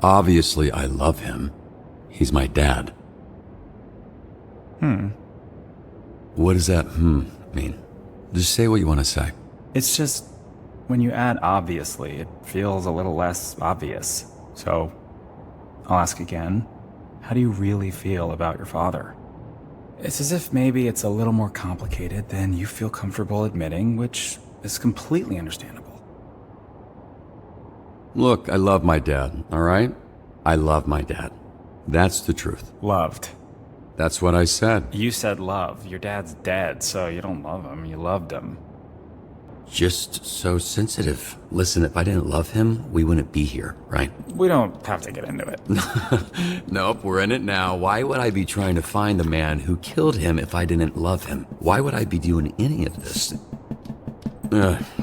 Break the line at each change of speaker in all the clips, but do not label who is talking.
Obviously, I love him. He's my dad. What does that mean? Just say what you want to say.
It's just, when you add obviously, it feels a little less obvious. So, I'll ask again. How do you really feel about your father? It's as if maybe it's a little more complicated than you feel comfortable admitting, which is completely understandable.
Look, I love my dad, all right? I love my dad. That's the truth.
Loved.
That's what I said.
You said love. Your dad's dead, so you don't love him. You loved him.
Just so sensitive. Listen, if I didn't love him, we wouldn't be here, right?
We don't have to get into it.
Nope, we're in it now. Why would I be trying to find the man who killed him if I didn't love him? Why would I be doing any of this?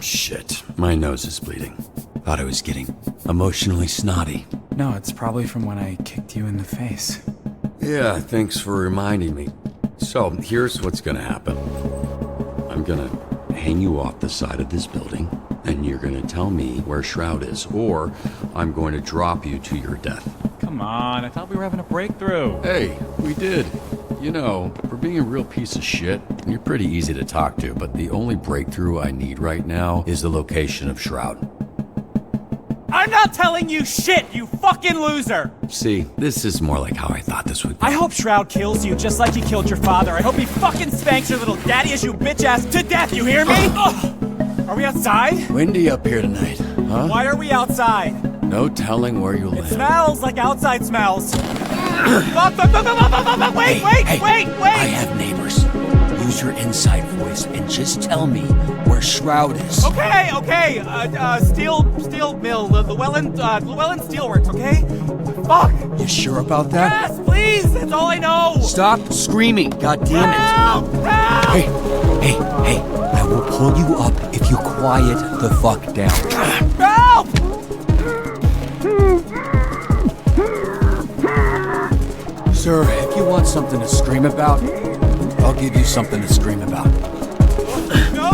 Shit. My nose is bleeding. Thought I was getting emotionally snotty.
No, it's probably from when I kicked you in the face.
Yeah, thanks for reminding me. So, here's what's gonna happen. I'm gonna hang you off the side of this building, and you're gonna tell me where Shroud is, or I'm going to drop you to your death.
Come on, I thought we were having a breakthrough.
Hey, we did. You know, for being a real piece of shit, you're pretty easy to talk to, but the only breakthrough I need right now is the location of Shroud.
I'm not telling you shit, you fucking loser!
See, this is more like how I thought this would be.
I hope Shroud kills you just like he killed your father. I hope he fucking spanks your little daddy issue bitch ass to death, you hear me? Ugh. Are we outside?
Windy up here tonight, huh?
Why are we outside?
No telling where you'll
It
land.
smells like outside smells. Wait!
I have neighbors. Use your inside voice and just tell me where Shroud is.
Okay. Steel mill, Llewellyn Steelworks, okay? Fuck!
You sure about that?
Yes, please! That's all I know!
Stop screaming, goddammit.
Help! Help!
Hey, I will pull you up if you quiet the fuck down.
Help!
Sir, if you want something to scream about, I'll give you something to scream about.
No!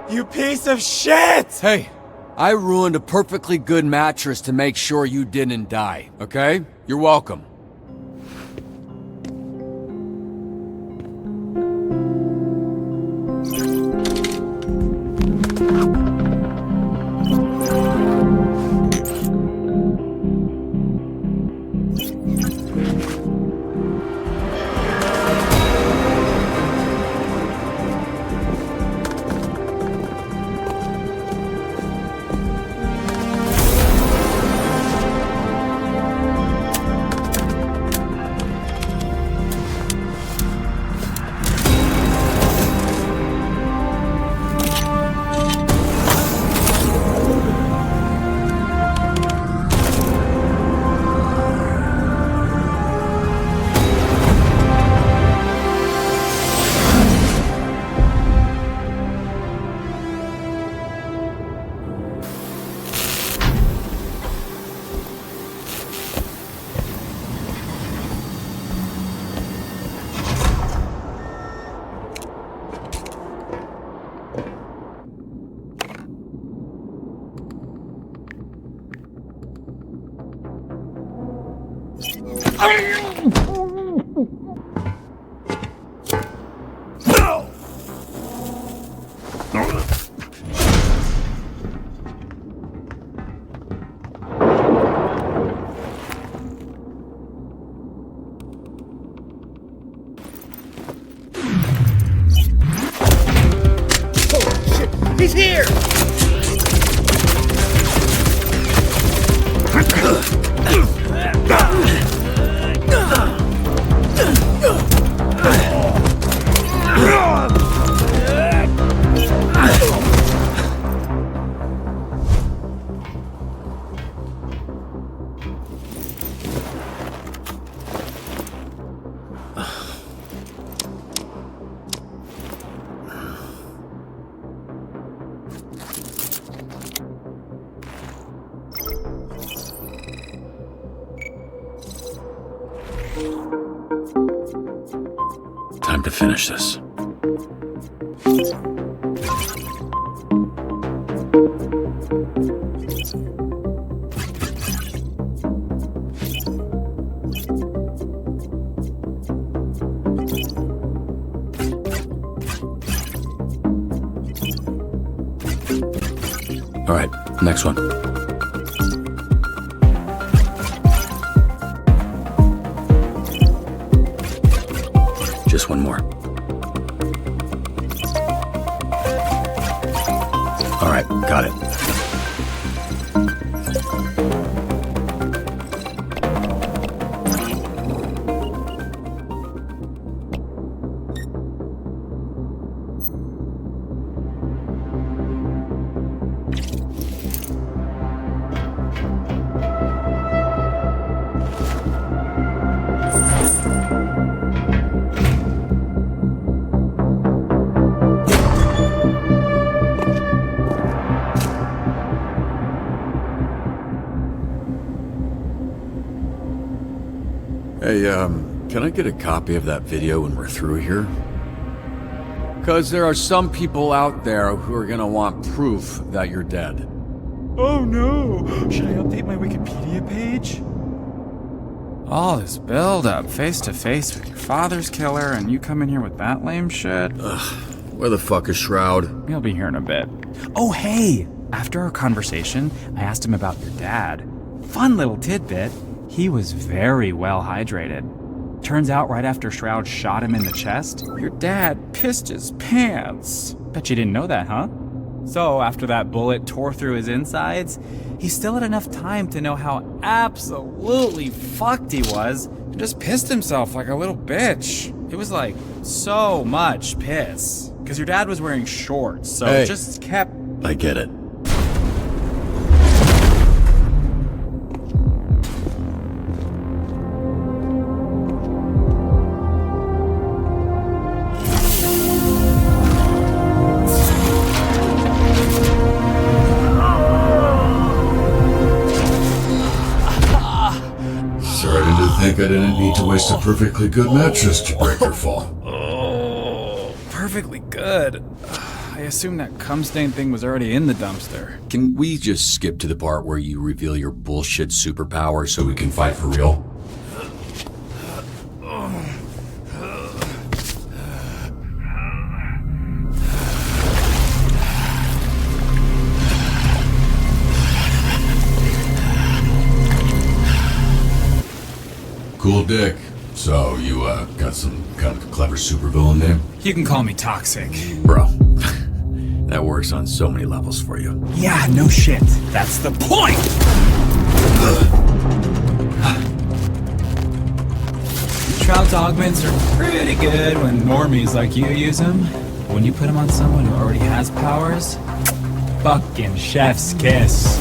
You piece of shit!
Hey, I ruined a perfectly good mattress to make sure you didn't die, okay? You're welcome.
He's here!
Time to finish this. All right, next one. Just one more. All right, got it. Hey, can I get a copy of that video when we're through here? Because there are some people out there who are gonna want proof that you're dead.
Oh no! Should I update my Wikipedia page?
All this build-up, face-to-face with your father's killer, and you come in here with that lame shit?
Where the fuck is Shroud?
He'll be here in a bit. Oh, hey! After our conversation, I asked him about your dad. Fun little tidbit. He was very well hydrated. Turns out right after Shroud shot him in the chest, your dad pissed his pants. Bet you didn't know that, huh? So after that bullet tore through his insides, he still had enough time to know how absolutely fucked he was and just pissed himself like a little bitch. It was like so much piss. Because your dad was wearing shorts, so
Hey.
it just kept...
I get it.
Starting to think I didn't need to waste a perfectly good mattress to break your fall.
Oh, perfectly good. I assume that cum stain thing was already in the dumpster.
Can we just skip to the part where you reveal your bullshit superpower so we can fight for real?
Cool dick. So, you, got some kind of clever supervillain name?
You can call me toxic.
Bro, that works on so many levels for you.
Yeah, no shit. That's the point! Shroud's augments are pretty good when normies like you use them. But when you put them on someone who already has powers, fucking chef's kiss.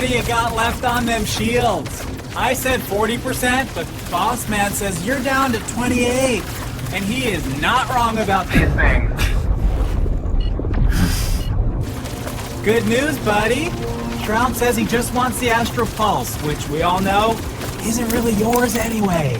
What do you got left on them shields? I said 40%, but Boss Man says you're down to 28. And he is not wrong about these things. Good news, buddy. Shroud says he just wants the Astro Pulse, which we all know isn't really yours anyway.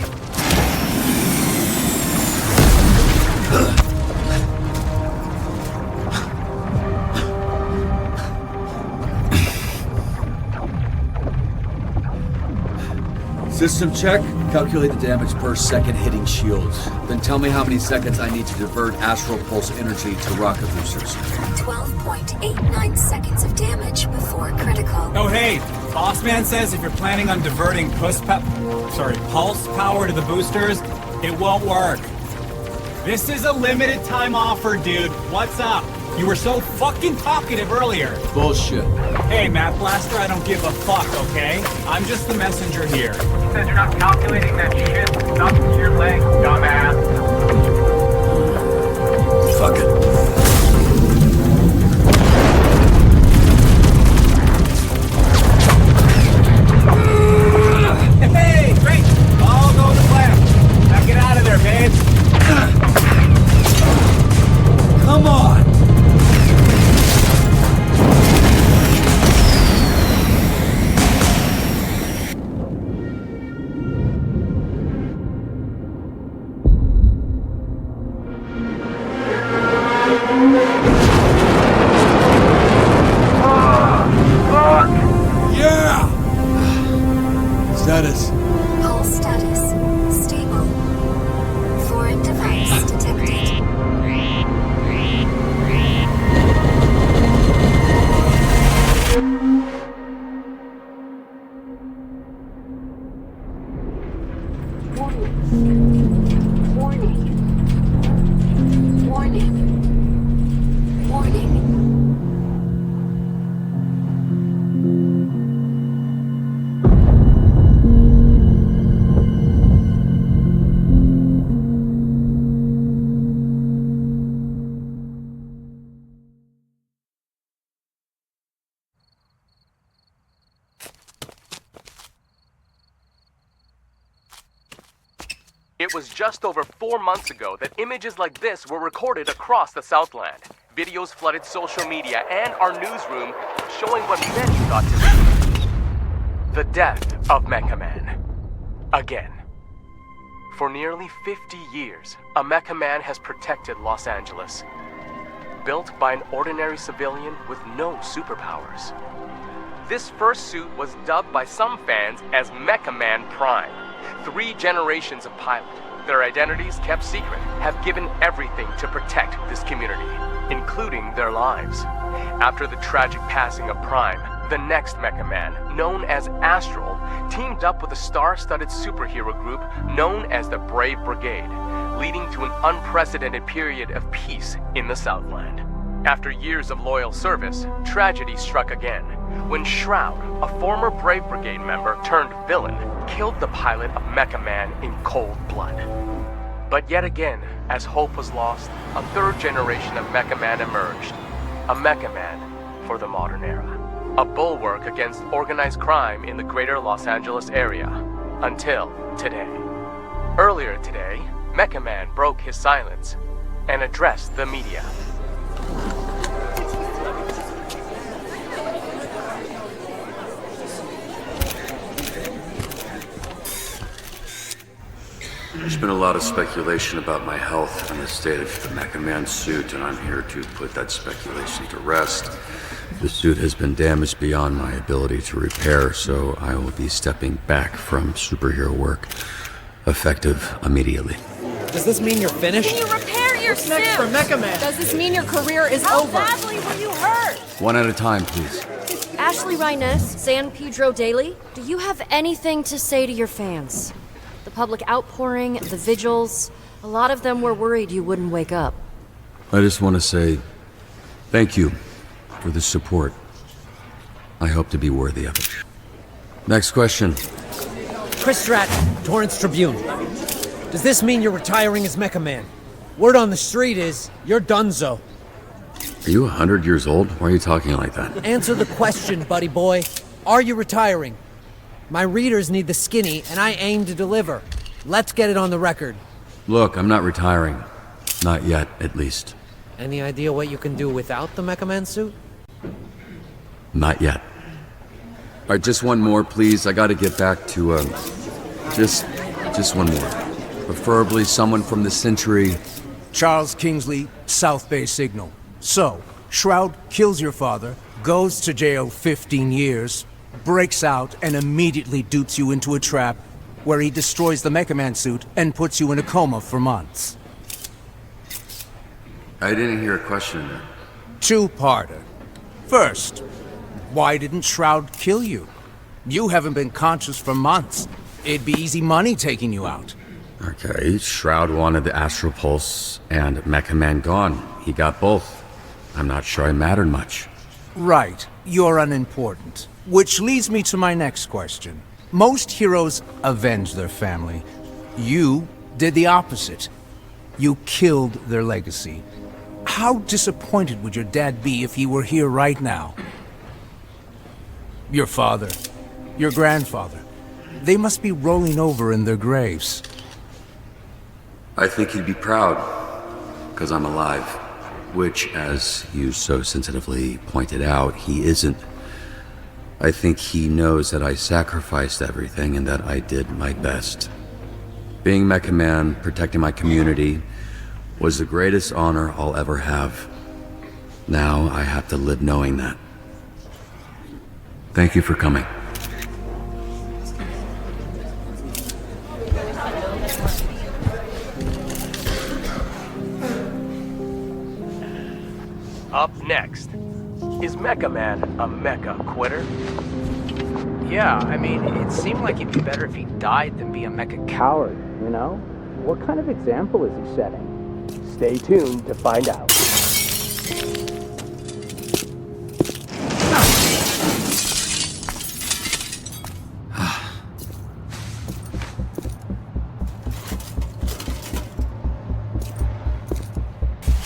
System check. Calculate the damage per second hitting shields. Then tell me how many seconds I need to divert Astral Pulse energy to rocket boosters.
12.89 seconds of damage before critical.
Oh hey, Boss Man says if you're planning on diverting pulse power to the boosters, it won't work. This is a limited time offer, dude. What's up? You were so fucking talkative earlier.
Bullshit.
Hey, Math Blaster, I don't give a fuck, okay? I'm just the messenger here. Says you're not calculating that shit stuck to your leg, dumbass.
Fuck it.
Hey, great! All go to plan. Now get out of there, babe.
Come on! Status.
Pulse status stable. Foreign device detected. Warning. Warning. Warning. Warning.
It was just over 4 months ago that images like this were recorded across the Southland. Videos flooded social media and our newsroom, showing what many thought to be the death of Mecha Man. Again. For nearly 50 years, a Mecha Man has protected Los Angeles. Built by an ordinary civilian with no superpowers. This first suit was dubbed by some fans as Mecha Man Prime. 3 generations of pilot, their identities kept secret, have given everything to protect this community, including their lives. After the tragic passing of Prime, the next Mecha Man, known as Astral, teamed up with a star-studded superhero group known as the Brave Brigade, leading to an unprecedented period of peace in the Southland. After years of loyal service, tragedy struck again, when Shroud, a former Brave Brigade member turned villain, killed the pilot of Mecha Man in cold blood. But yet again, as hope was lost, a third generation of Mecha Man emerged. A Mecha Man for the modern era. A bulwark against organized crime in the greater Los Angeles area. Until today. Earlier today, Mecha Man broke his silence and addressed the media.
There's been a lot of speculation about my health and the state of the Mecha Man suit, and I'm here to put that speculation to rest. The suit has been damaged beyond my ability to repair, so I will be stepping back from superhero work, effective immediately.
Does this mean you're finished?
Can you repair your suit?
Next for Mecha Man.
Does this mean your career is
How
over?
badly were you hurt?
One at a time, please.
Ashley Rhiness, San Pedro Daily, do you have anything to say to your fans? The public outpouring, the vigils, a lot of them were worried you wouldn't wake up.
I just want to say thank you for the support. I hope to be worthy of it. Next question.
Chris Stratton, Torrance Tribune. Does this mean you're retiring as Mecha Man? Word on the street is you're donezo.
Are you 100 years old? Why are you talking like that?
Answer the question, buddy boy. Are you retiring? My readers need the skinny, and I aim to deliver. Let's get it on the record.
Look, I'm not retiring. Not yet, at least.
Any idea what you can do without the Mecha Man suit?
Not yet. All right, just one more, please. I gotta get back to, just one more. Preferably someone from the Century.
Charles Kingsley, South Bay Signal. So, Shroud kills your father, goes to jail 15 years, breaks out, and immediately dupes you into a trap where he destroys the Mecha Man suit and puts you in a coma for months.
I didn't hear a question in there.
Two-parter. First, why didn't Shroud kill you? You haven't been conscious for months. It'd be easy money taking you out.
Okay, Shroud wanted the Astral Pulse and Mecha Man gone. He got both. I'm not sure I mattered much.
Right, you're unimportant. Which leads me to my next question. Most heroes avenge their family. You did the opposite. You killed their legacy. How disappointed would your dad be if he were here right now? Your father, your grandfather, they must be rolling over in their graves.
I think he'd be proud, because I'm alive. Which, as you so sensitively pointed out, he isn't. I think he knows that I sacrificed everything and that I did my best. Being Mecha Man, protecting my community, was the greatest honor I'll ever have. Now I have to live knowing that. Thank you for coming.
Up next, is Mecha Man a mecha quitter?
Yeah, I mean, it seemed like it'd be better if he died than be a mecha coward, you know? What kind of example is he setting? Stay tuned to find out.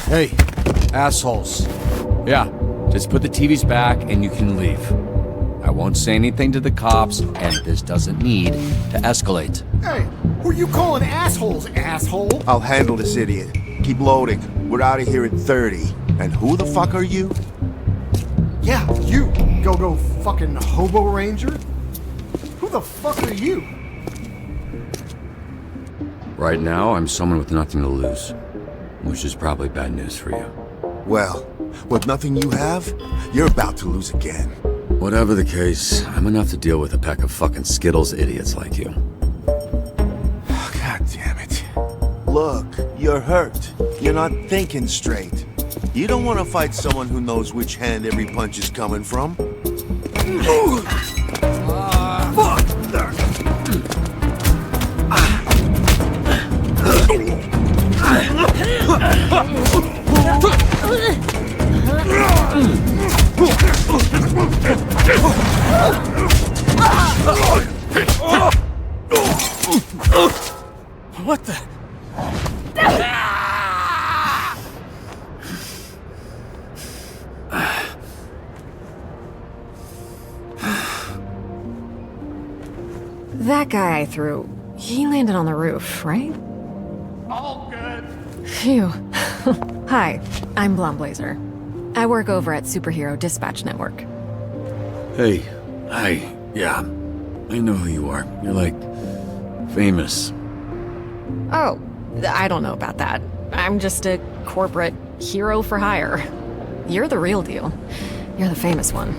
Hey, assholes. Yeah, just put the TVs back and you can leave. I won't say anything to the cops, and this doesn't need to escalate.
Hey, who you calling assholes, asshole?
I'll handle this idiot. Keep loading. We're out of here in 30. And who the fuck are you?
Yeah, you, go-go fucking hobo ranger. Who the fuck are you?
Right now, I'm someone with nothing to lose. Which is probably bad news for you.
Well, with nothing you have, you're about to lose again.
Whatever the case, I'm enough to deal with a pack of fucking Skittles idiots like you.
God damn it. Look, you're hurt. You're not thinking straight. You don't want to fight someone who knows which hand every punch is coming from.
Fuck!
What the?
That guy I threw, he landed on the roof, right?
All good.
Phew. Hi, I'm Blonde Blazer. I work over at Superhero Dispatch Network.
Hey, hi, yeah. I know who you are. You're like, famous.
Oh, I don't know about that. I'm just a corporate hero for hire. You're the real deal. You're the famous one.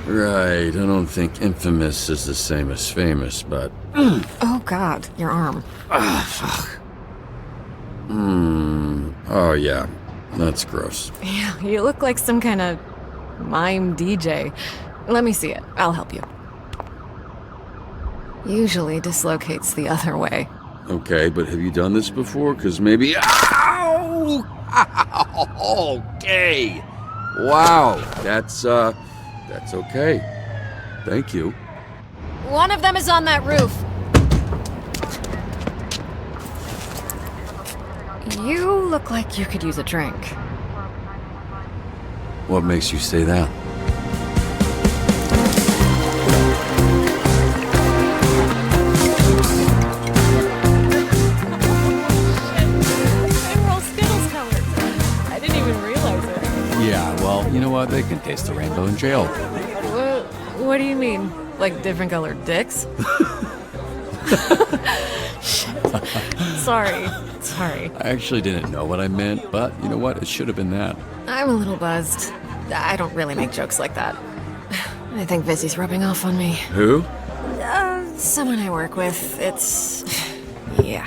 Right, I don't think infamous is the same as famous, but...
Oh god, your arm.
Ah, fuck. Oh yeah, that's gross.
Yeah, you look like some kind of mime DJ. Let me see it. I'll help you. Usually dislocates the other way.
Okay, but have you done this before? Because maybe... Ow! Okay! Wow, that's okay. Thank you.
One of them is on that roof.
You look like you could use a drink.
What makes you say that?
They're all Skittles colored. I didn't even realize it.
Yeah, well, you know what? They can taste the rainbow in jail.
What do you mean? Like different colored dicks? Sorry.
I actually didn't know what I meant, but you know what? It should have been that.
I'm a little buzzed. I don't really make jokes like that. I think Vizzy's rubbing off on me.
Who?
Someone I work with. It's... yeah.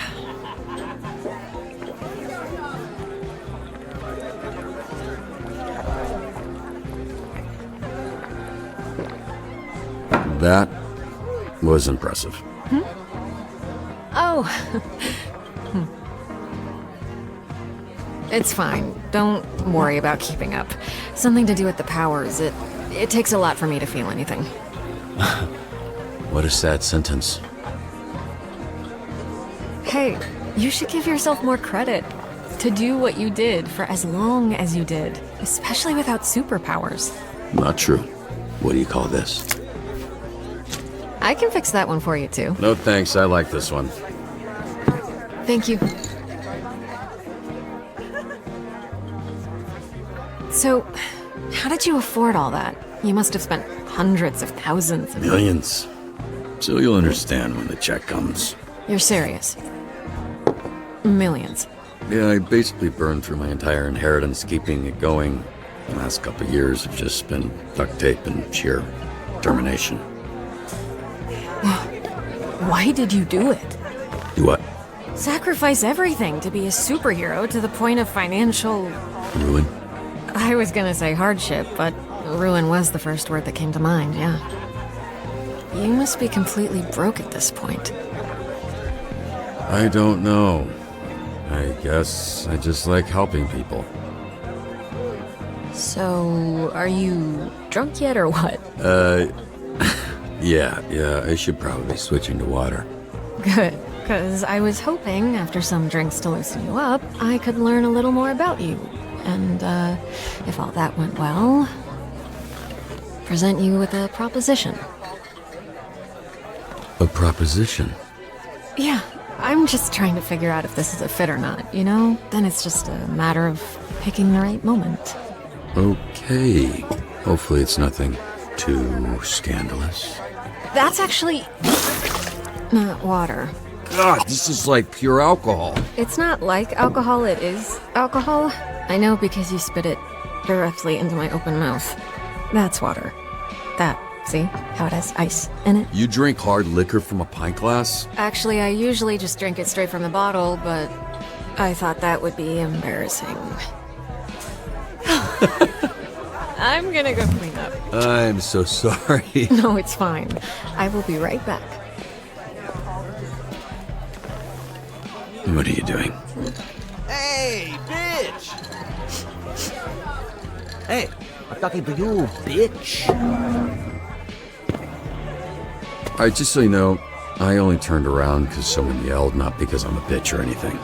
That was impressive.
Oh. It's fine. Don't worry about keeping up. Something to do with the powers. It takes a lot for me to feel anything.
What a sad sentence.
Hey, you should give yourself more credit. To do what you did for as long as you did. Especially without superpowers.
Not true. What do you call this?
I can fix that one for you, too.
No thanks, I like this one.
Thank you. So, how did you afford all that? You must have spent hundreds of thousands of...
Millions. So you'll understand when the check comes.
You're serious? Millions.
Yeah, I basically burned through my entire inheritance keeping it going. The last couple of years have just been duct tape and sheer determination.
Why did you do it?
Do what?
Sacrifice everything to be a superhero to the point of financial...
Ruin?
I was gonna say hardship, but ruin was the first word that came to mind, yeah. You must be completely broke at this point.
I don't know. I guess I just like helping people.
So, are you drunk yet or what?
Yeah, I should probably switch into water.
Good, because I was hoping, after some drinks to loosen you up, I could learn a little more about you. And, if all that went well, present you with a proposition.
A proposition?
Yeah, I'm just trying to figure out if this is a fit or not, you know? Then it's just a matter of picking the right moment.
Okay. Hopefully it's nothing too scandalous.
That's actually... not water.
God, this is like pure alcohol.
It's not like alcohol, it is alcohol. I know because you spit it directly into my open mouth. That's water. That, see? How it has ice in it?
You drink hard liquor from a pint glass?
Actually, I usually just drink it straight from the bottle, but I thought that would be embarrassing. I'm gonna go clean up.
I'm so sorry.
No, it's fine. I will be right back.
What are you doing?
Hey, bitch! Hey, I'm talking to you, bitch.
Alright, just so you know, I only turned around because someone yelled, not because I'm a bitch or anything.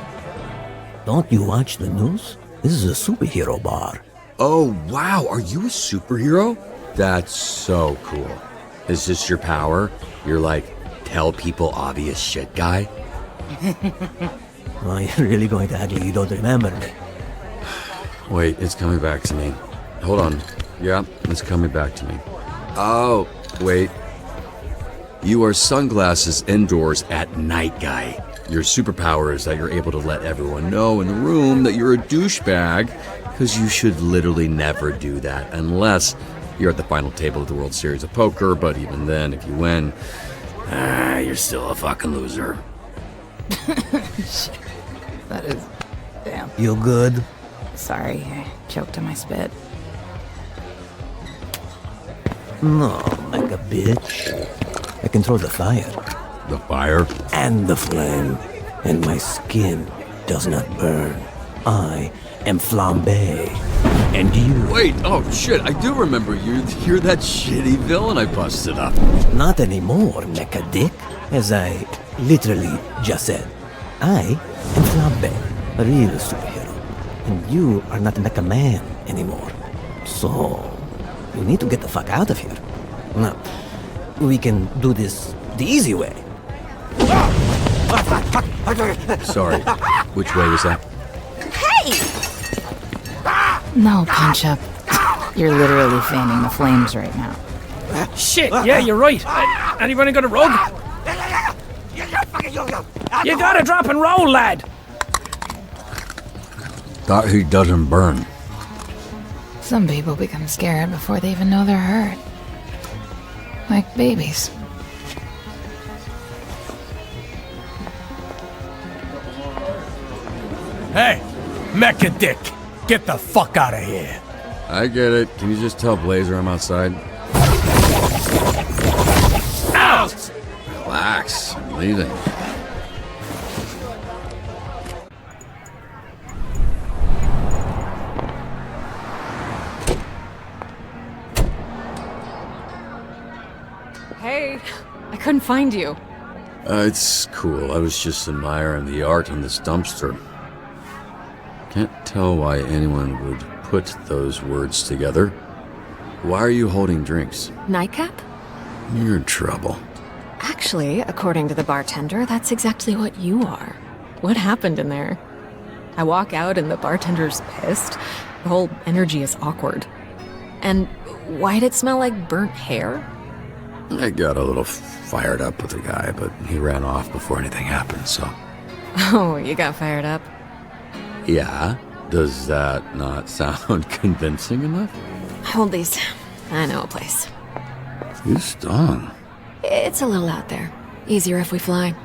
Don't you watch the news? This is a superhero bar.
Oh, wow, are you a superhero? That's so cool. Is this your power? You're like, tell people obvious shit guy?
Are you really going to act like you don't remember me?
Wait, it's coming back to me. Hold on. Yeah, it's coming back to me. Oh, wait. You are sunglasses indoors at night guy. Your superpower is that you're able to let everyone know in the room that you're a douchebag, because you should literally never do that unless you're at the final table of the World Series of Poker, but even then, if you win, you're still a fucking loser.
That is... damn.
You good?
Sorry, I choked on my spit.
No, like a bitch. I control the fire.
The fire?
And the flame. And my skin does not burn. I am flambe. And you...
Wait, oh shit, I do remember you. You're that shitty villain I busted up.
Not anymore, mecha dick. As I literally just said. I am flambe, a real superhero. And you are not Mecha Man anymore. So, you need to get the fuck out of here. Now, we can do this the easy way.
Sorry, which way was that?
No, Punch Up. You're literally fanning the flames right now.
Shit, yeah, you're right. Anybody got a rug? You gotta drop and roll, lad.
Thought he doesn't burn.
Some people become scared before they even know they're hurt. Like babies.
Hey, Mecha Dick, get the fuck out of here.
I get it. Can you just tell Blazer I'm outside?
Ow!
Relax, I'm leaving.
Hey, I couldn't find you.
It's cool. I was just admiring the art on this dumpster. Can't tell why anyone would put those words together. Why are you holding drinks?
Nightcap?
You're in trouble.
Actually, according to the bartender, that's exactly what you are. What happened in there? I walk out and the bartender's pissed. The whole energy is awkward. And why'd it smell like burnt hair?
I got a little fired up with the guy, but he ran off before anything happened, so...
Oh, you got fired up?
Yeah? Does that not sound convincing enough?
Hold these. I know a place.
You stung.
It's a little out there. Easier if we fly.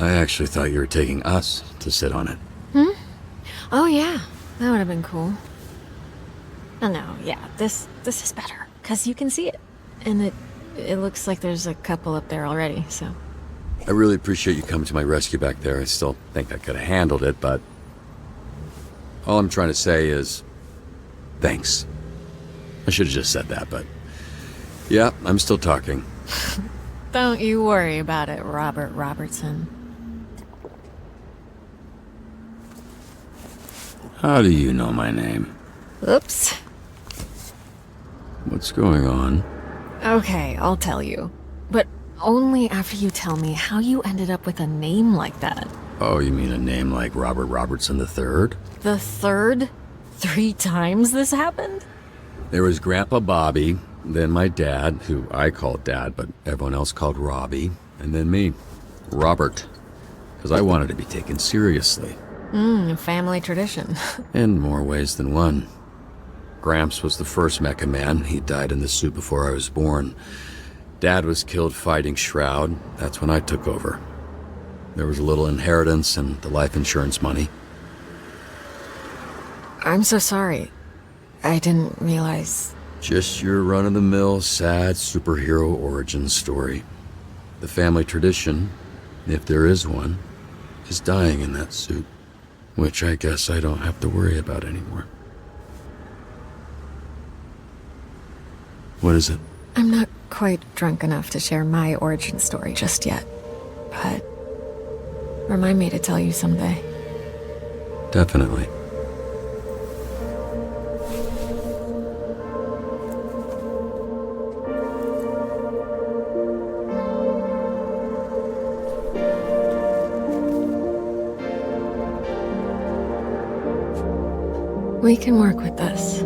I actually thought you were taking us to sit on it.
Oh yeah, that would have been cool. Oh no, yeah, this is better, because you can see it. And it looks like there's a couple up there already, so...
I really appreciate you coming to my rescue back there. I still think I could have handled it, but... all I'm trying to say is... thanks. I should have just said that, but... yeah, I'm still talking.
Don't you worry about it, Robert Robertson.
How do you know my name?
Oops.
What's going on?
Okay, I'll tell you. But only after you tell me how you ended up with a name like that.
Oh, you mean a name like Robert Robertson III?
The third? 3 times this happened?
There was Grandpa Bobby, then my dad, who I called Dad, but everyone else called Robbie, and then me, Robert, because I wanted to be taken seriously.
Family tradition.
In more ways than one. Gramps was the first Mecha Man. He died in the suit before I was born. Dad was killed fighting Shroud. That's when I took over. There was a little inheritance and the life insurance money.
I'm so sorry. I didn't realize...
Just your run-of-the-mill, sad superhero origin story. The family tradition, if there is one, is dying in that suit. Which I guess I don't have to worry about anymore. What is it?
I'm not quite drunk enough to share my origin story just yet. But... remind me to tell you someday.
Definitely.
We can work with this.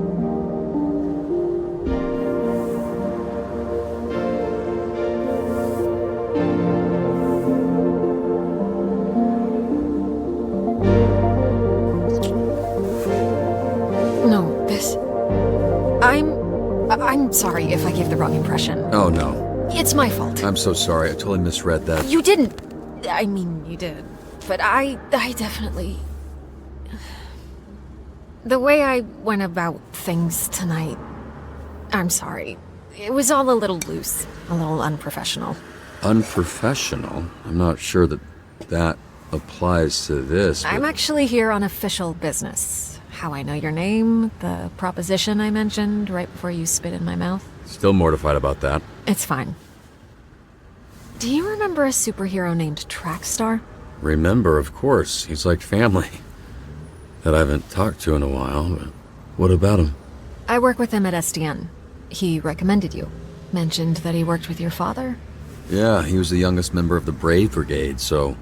No, this... I'm sorry if I gave the wrong impression.
Oh, no.
It's my fault.
I'm so sorry. I totally misread that.
You didn't. I mean, you did. But I definitely... The way I went about things tonight... I'm sorry. It was all a little loose. A little unprofessional.
Unprofessional? I'm not sure that applies to this.
I'm actually here on official business. How I know your name, the proposition I mentioned right before you spit in my mouth.
Still mortified about that.
It's fine. Do you remember a superhero named Trackstar?
Remember, of course. He's like family. That I haven't talked to in a while, but what about him?
I work with him at SDN. He recommended you. Mentioned that he worked with your father?
Yeah, he was the youngest member of the Brave Brigade, so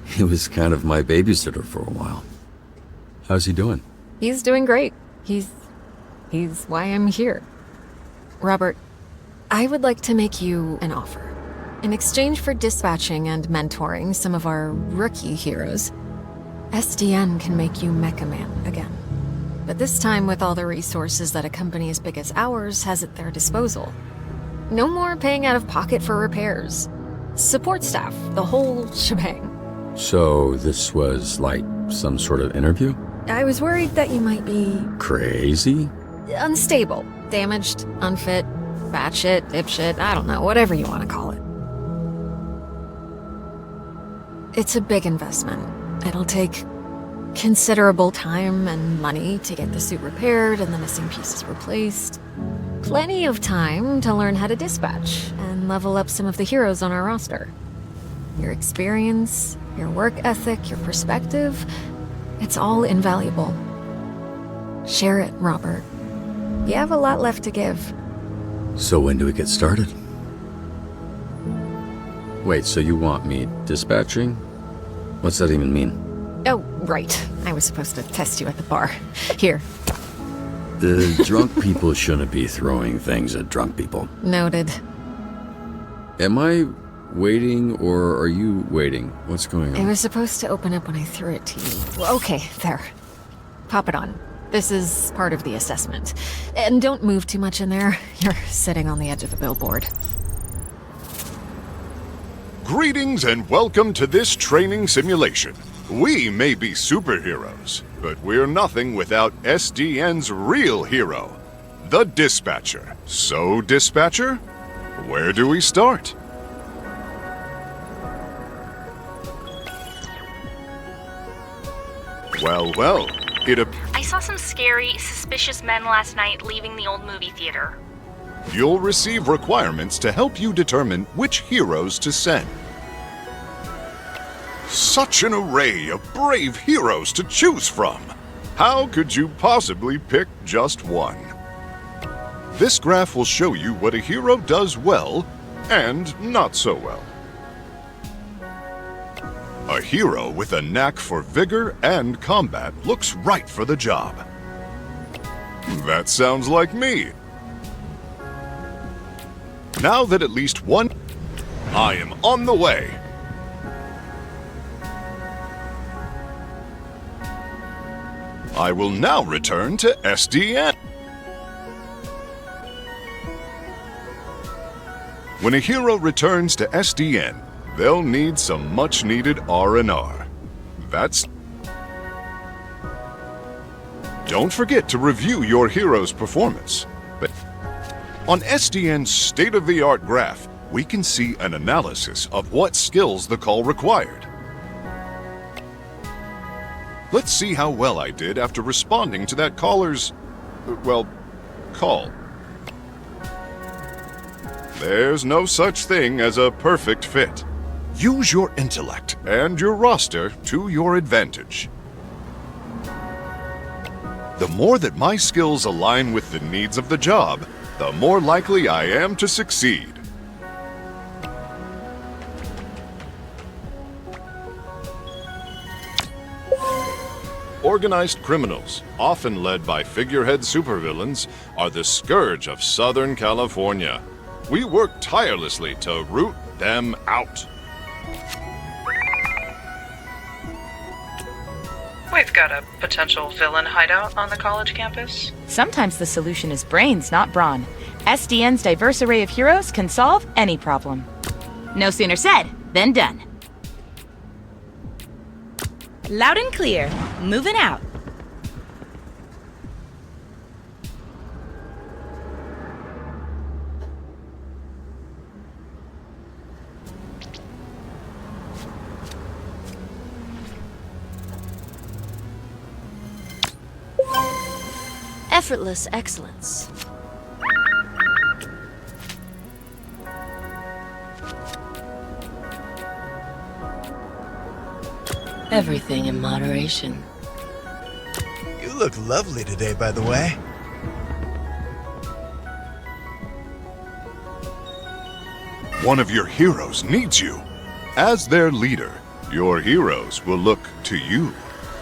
he was kind of my babysitter for a while. How's he doing?
He's doing great. He's why I'm here. Robert, I would like to make you an offer. In exchange for dispatching and mentoring some of our rookie heroes, SDN can make you Mecha Man again. But this time with all the resources that a company as big as ours has at their disposal. No more paying out of pocket for repairs. Support staff, the whole shebang.
So this was like some sort of interview?
I was worried that you might be...
Crazy?
unstable, damaged, unfit, batshit, dipshit, I don't know, whatever you want to call it. It's a big investment. It'll take considerable time and money to get the suit repaired and the missing pieces replaced. Plenty of time to learn how to dispatch and level up some of the heroes on our roster. Your experience, your work ethic, your perspective, it's all invaluable. Share it, Robert. You have a lot left to give.
So when do we get started? Wait, so you want me dispatching? What's that even mean?
Oh, right. I was supposed to test you at the bar. Here.
The drunk people shouldn't be throwing things at drunk people.
Noted.
Am I waiting or are you waiting? What's going on?
It was supposed to open up when I threw it to you. Well, okay, there. Pop it on. This is part of the assessment. And don't move too much in there. You're sitting on the edge of the billboard.
Greetings and welcome to this training simulation. We may be superheroes, but we're nothing without SDN's real hero, the Dispatcher. So, Dispatcher, where do we start? Well,
I saw some scary, suspicious men last night leaving the old movie theater.
You'll receive requirements to help you determine which heroes to send. Such an array of brave heroes to choose from! How could you possibly pick just one? This graph will show you what a hero does well and not so well. A hero with a knack for vigor and combat looks right for the job. That sounds like me. Now that at least one... I am on the way. I will now return to SDN. When a hero returns to SDN, they'll need some much-needed R&R. Don't forget to review your hero's performance. But on SDN's state-of-the-art graph, we can see an analysis of what skills the call required. Let's see how well I did after responding to that caller's, call. There's no such thing as a perfect fit. Use your intellect and your roster to your advantage. The more that my skills align with the needs of the job, the more likely I am to succeed. Organized criminals, often led by figurehead supervillains, are the scourge of Southern California. We work tirelessly to root them out.
We've got a potential villain hideout on the college campus.
Sometimes the solution is brains, not brawn. SDN's diverse array of heroes can solve any problem.
No sooner said than done. Loud and clear. Moving out.
Effortless excellence.
Everything in moderation.
You look lovely today, by the way.
One of your heroes needs you. As their leader, your heroes will look to you.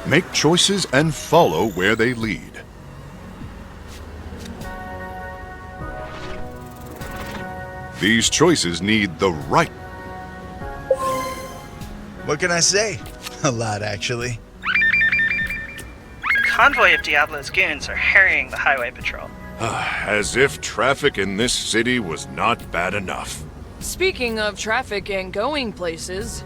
Make choices and follow where they lead. These choices need the right.
What can I say? A lot, actually.
A convoy of Diablo's goons are harrying the highway patrol.
As if traffic in this city was not bad enough.
Speaking of traffic and going places,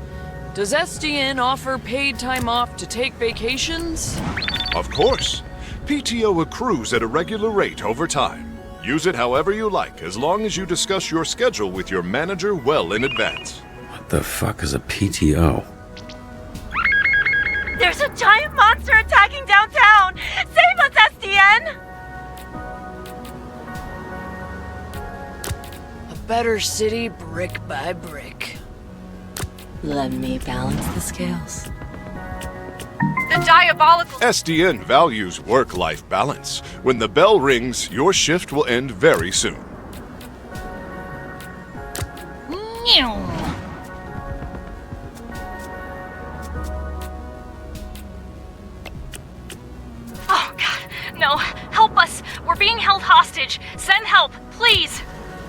does SDN offer paid time off to take vacations?
Of course. PTO accrues at a regular rate over time. Use it however you like, as long as you discuss your schedule with your manager well in advance.
What the fuck is a PTO?
There's a giant monster attacking downtown! Save us, SDN!
A better city, brick by brick.
Let me balance the scales.
The diabolical...
SDN values work-life balance. When the bell rings, your shift will end very soon.
Oh, God. No. Help us. We're being held hostage. Send help, please.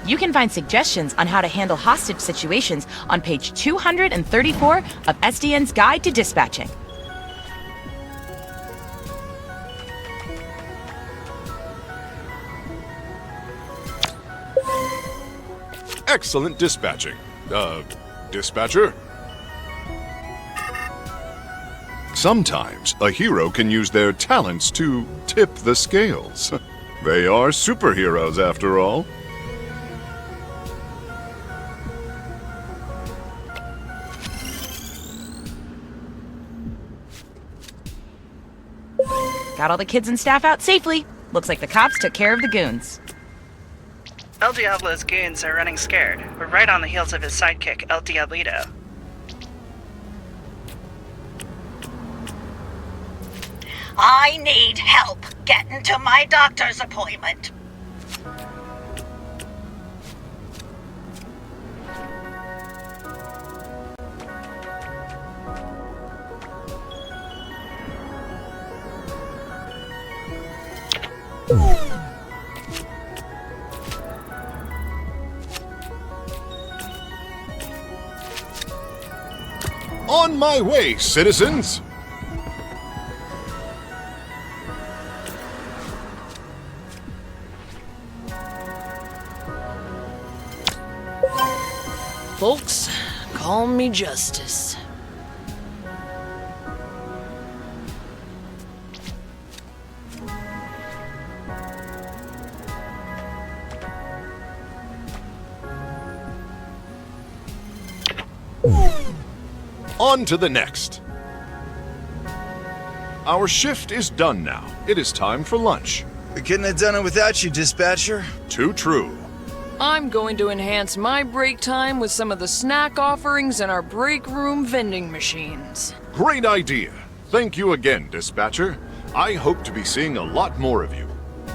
You can find suggestions on how to handle hostage situations on page 234 of SDN's Guide to Dispatching.
Excellent dispatching. Dispatcher? Sometimes a hero can use their talents to tip the scales. They are superheroes, after all.
Got all the kids and staff out safely. Looks like the cops took care of the goons.
El Diablo's goons are running scared. We're right on the heels of his sidekick, El Diablito.
I need help getting to my doctor's appointment.
On my way, citizens!
Folks, call me Justice.
On to the next. Our shift is done now. It is time for lunch.
We couldn't have done it without you, dispatcher.
Too true.
I'm going to enhance my break time with some of the snack offerings in our break room vending machines.
Great idea. Thank you again, dispatcher. I hope to be seeing a lot more of you.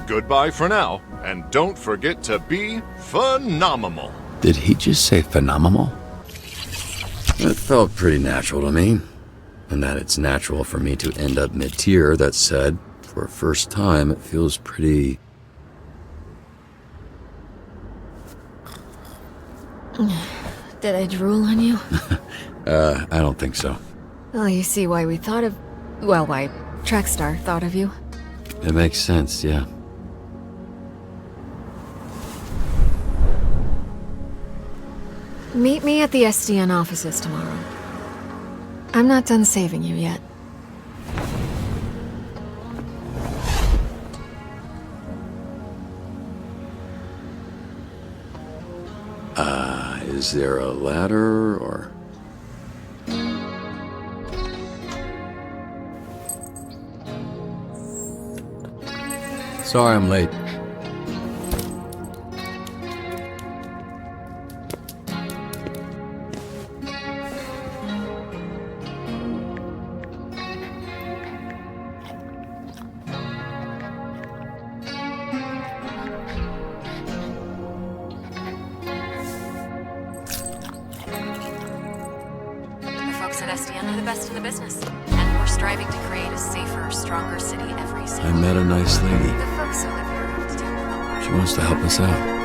Goodbye for now, and don't forget to be phenomenal.
Did he just say phenomenal? It felt pretty natural to me. And that it's natural for me to end up mid-tier, that said, for a first time, it feels pretty...
Did I drool on you?
I don't think so.
Well, you see why we thought of... Well, why Trackstar thought of you.
It makes sense, yeah.
Meet me at the SDN offices tomorrow. I'm not done saving you yet.
Is there a ladder, or... Sorry I'm late. I met a nice lady. She wants to help us out.